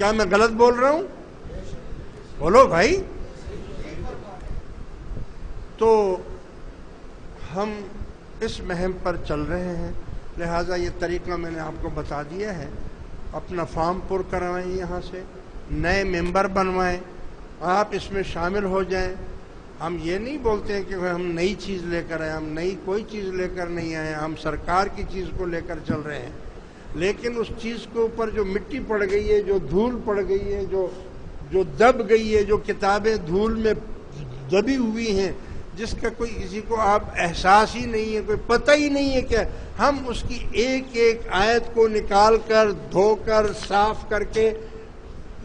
کیا میں غلط بول رہا ہوں؟ بولو بھائی. تو ہم اس مہم پر چل رہے ہیں، لہٰذا یہ طریقہ میں نے آپ کو بتا دیا ہے. اپنا فارم پر کروائیں، یہاں سے نئے ممبر بنوائیں، آپ اس میں شامل ہو جائیں. ہم یہ نہیں بولتے ہیں کہ ہم نئی چیز لے کر آئے، ہم نئی کوئی چیز لے کر نہیں آئے، ہم سرکار کی چیز کو لے کر چل رہے ہیں. لیکن اس چیز کے اوپر جو مٹی پڑ گئی ہے، جو دھول پڑ گئی ہے، جو دب گئی ہے، جو کتابیں دھول میں دبی ہوئی ہیں، جس کا کوئی کسی کو آپ احساس ہی نہیں ہے، کوئی پتہ ہی نہیں ہے کہ ہم اس کی ایک ایک آیت کو نکال کر دھو کر صاف کر کے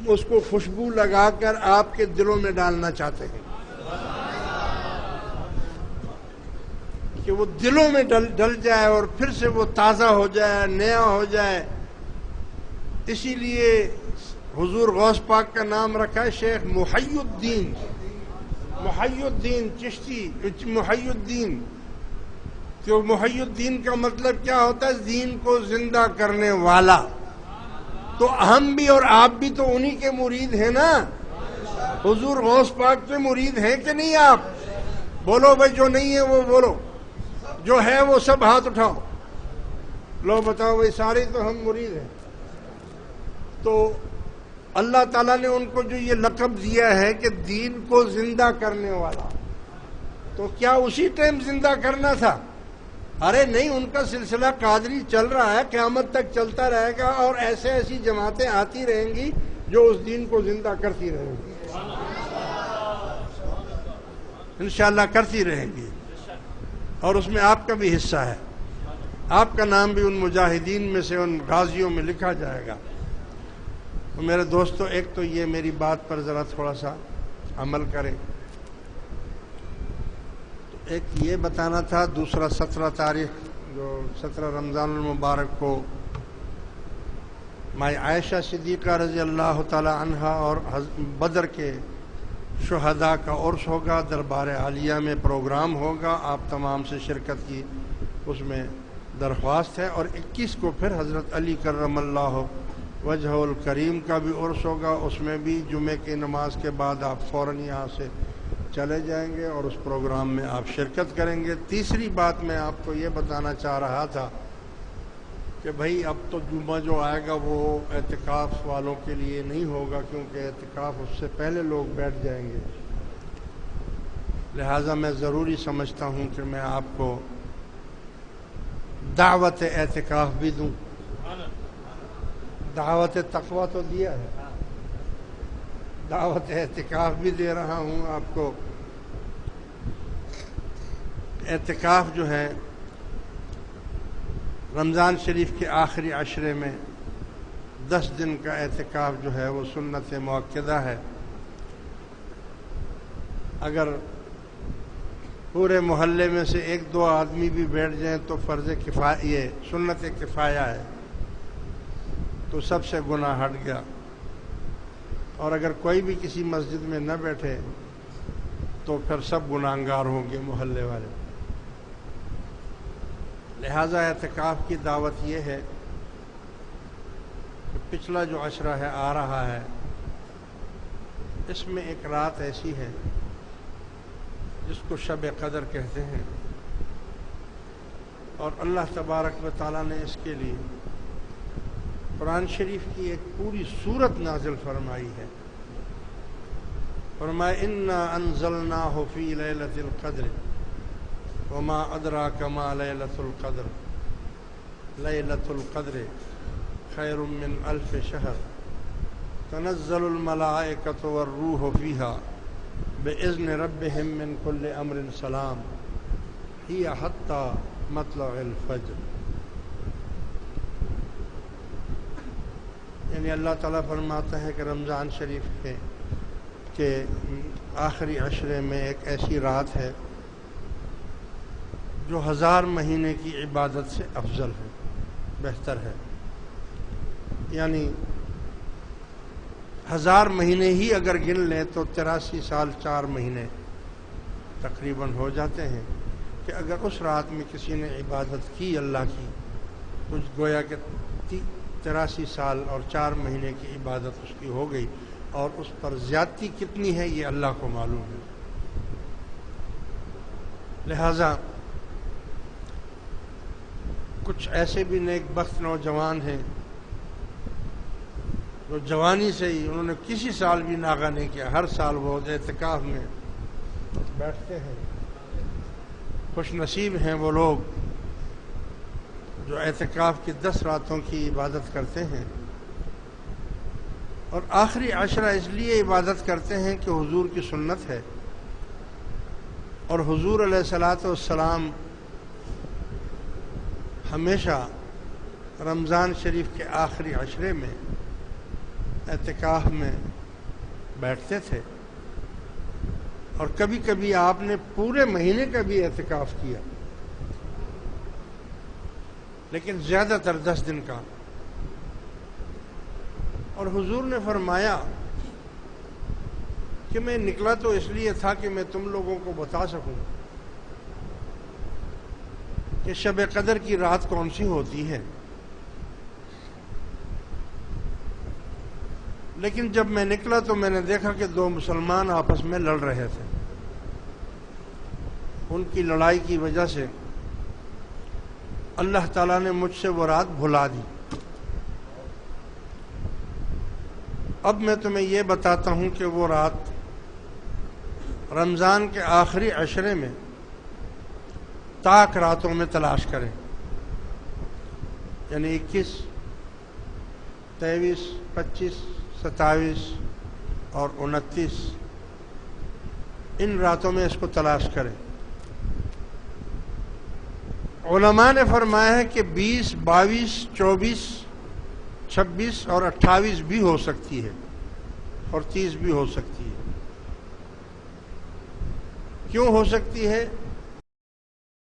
اس کو خوشبو لگا کر آپ کے دلوں میں ڈالنا چاہتے ہیں کہ وہ دلوں میں ڈل جائے اور پھر سے وہ تازہ ہو جائے، نیا ہو جائے. اسی لیے حضور غوث پاک کا نام رکھا ہے شیخ محی الدین، محی الدین چشتی، محی الدین. کہ محی الدین کا مطلب کیا ہوتا ہے؟ دین کو زندہ کرنے والا. تو ہم بھی اور آپ بھی تو انہی کے مرید ہیں نا. حضور غوث پاک کے مرید ہیں کہ نہیں آپ؟ بولو بھائی، جو نہیں ہے وہ بولو، جو ہے وہ سب ہاتھ اٹھاؤ. لو بتاؤ بھائی، سارے تو ہم مرید ہیں. تو اللہ تعالیٰ نے ان کو جو یہ لقب دیا ہے کہ دین کو زندہ کرنے والا، تو کیا اسی ٹائم زندہ کرنا تھا؟ ارے نہیں، ان کا سلسلہ قادری چل رہا ہے، قیامت تک چلتا رہے گا، اور ایسی جماعتیں آتی رہیں گی جو اس دین کو زندہ کرتی رہیں گی، انشاءاللہ کرتی رہیں گی. اور اس میں آپ کا بھی حصہ ہے، آپ کا نام بھی ان مجاہدین میں سے، ان غازیوں میں لکھا جائے گا. تو میرے دوستو، ایک تو یہ میری بات پر ذرا تھوڑا سا عمل کریں. تو ایک یہ بتانا تھا، دوسرا 17 تاریخ جو 17 رمضان المبارک کو مائی عائشہ صدیقہ رضی اللہ تعالی عنہا اور بدر کے شہداء کا عرس ہوگا، دربار عالیہ میں پروگرام ہوگا. آپ تمام سے شرکت کی اس میں درخواست ہے. اور 21 کو پھر حضرت علی کرم اللہ وجہ الکریم کا بھی عرس ہوگا. اس میں بھی جمعے کی نماز کے بعد آپ فوراً یہاں سے چلے جائیں گے اور اس پروگرام میں آپ شرکت کریں گے. تیسری بات میں آپ کو یہ بتانا چاہ رہا تھا کہ بھائی اب تو جمعہ جو آئے گا وہ اعتکاف والوں کے لیے نہیں ہوگا، کیونکہ اعتکاف اس سے پہلے لوگ بیٹھ جائیں گے. لہٰذا میں ضروری سمجھتا ہوں کہ میں آپ کو دعوت اعتکاف بھی دوں. دعوت تقویٰ تو دیا ہے، دعوت اعتکاف بھی دے رہا ہوں آپ کو. اعتکاف جو ہے رمضان شریف کے آخری عشرے میں 10 دن کا اعتکاف جو ہے وہ سنت مؤکدہ ہے. اگر پورے محلے میں سے 1-2 آدمی بھی بیٹھ جائیں تو فرض کفایہ، یہ سنت کفایہ ہے، تو سب سے گناہ ہٹ گیا. اور اگر کوئی بھی کسی مسجد میں نہ بیٹھے تو پھر سب گناہگار ہوں گے محلے والے. لہذا اعتکاف کی دعوت یہ ہے کہ پچھلا جو عشرہ ہے آ رہا ہے، اس میں ایک رات ایسی ہے جس کو شب قدر کہتے ہیں، اور اللہ تبارک و تعالیٰ نے اس کے لیے قرآن شریف کی ایک پوری سورت نازل فرمائی ہے. فرمایا انا انزلناہ فی لیلۃ القدر وما ادراک ما لیلۃ القدر لیلۃ القدر خیر من الف شہر تنزل الملائکۃ والروح فیہا بإذن ربہم من کل امر سلام ہی حتی مطلع الفجر. یعنی اللہ تعالیٰ فرماتا ہے کہ رمضان شریف کے آخری عشرے میں ایک ایسی رات ہے جو 1000 مہینے کی عبادت سے افضل ہے، بہتر ہے. یعنی 1000 مہینے ہی اگر گن لیں تو 83 سال 4 مہینے تقریباً ہو جاتے ہیں. کہ اگر اس رات میں کسی نے عبادت کی اللہ کی تو گویا کہ 83 سال اور 4 مہینے کی عبادت اس کی ہو گئی، اور اس پر زیادتی کتنی ہے یہ اللہ کو معلوم ہے۔ لہذا کچھ ایسے بھی نیک بخت نوجوان ہیں جو جوانی سے ہی انہوں نے کسی سال بھی ناغہ نہیں کیا، ہر سال وہ اعتکاف میں بیٹھتے ہیں۔ خوش نصیب ہیں وہ لوگ جو اعتکاف کی 10 راتوں کی عبادت کرتے ہیں، اور آخری عشرہ اس لیے عبادت کرتے ہیں کہ حضور کی سنت ہے، اور حضور علیہ الصلوۃ والسلام ہمیشہ رمضان شریف کے آخری عشرے میں اعتکاف میں بیٹھتے تھے، اور کبھی کبھی آپ نے پورے مہینے کا بھی اعتکاف کیا، لیکن زیادہ تر 10 دن کا۔ اور حضور نے فرمایا کہ میں نکلا تو اس لیے تھا کہ میں تم لوگوں کو بتا سکوں کہ شب قدر کی رات کون سی ہوتی ہے، لیکن جب میں نکلا تو میں نے دیکھا کہ 2 مسلمان آپس میں لڑ رہے تھے۔ ان کی لڑائی کی وجہ سے اللہ تعالیٰ نے مجھ سے وہ رات بھلا دی۔ اب میں تمہیں یہ بتاتا ہوں کہ وہ رات رمضان کے آخری عشرے میں طاق راتوں میں تلاش کریں، یعنی 21، 23، 25، 27 اور 29 ان راتوں میں اس کو تلاش کریں۔ علماء نے فرمایا ہے کہ 20، 22، 24، 26 اور 28 بھی ہو سکتی ہے، اور 30 بھی ہو سکتی ہے۔ کیوں ہو سکتی ہے؟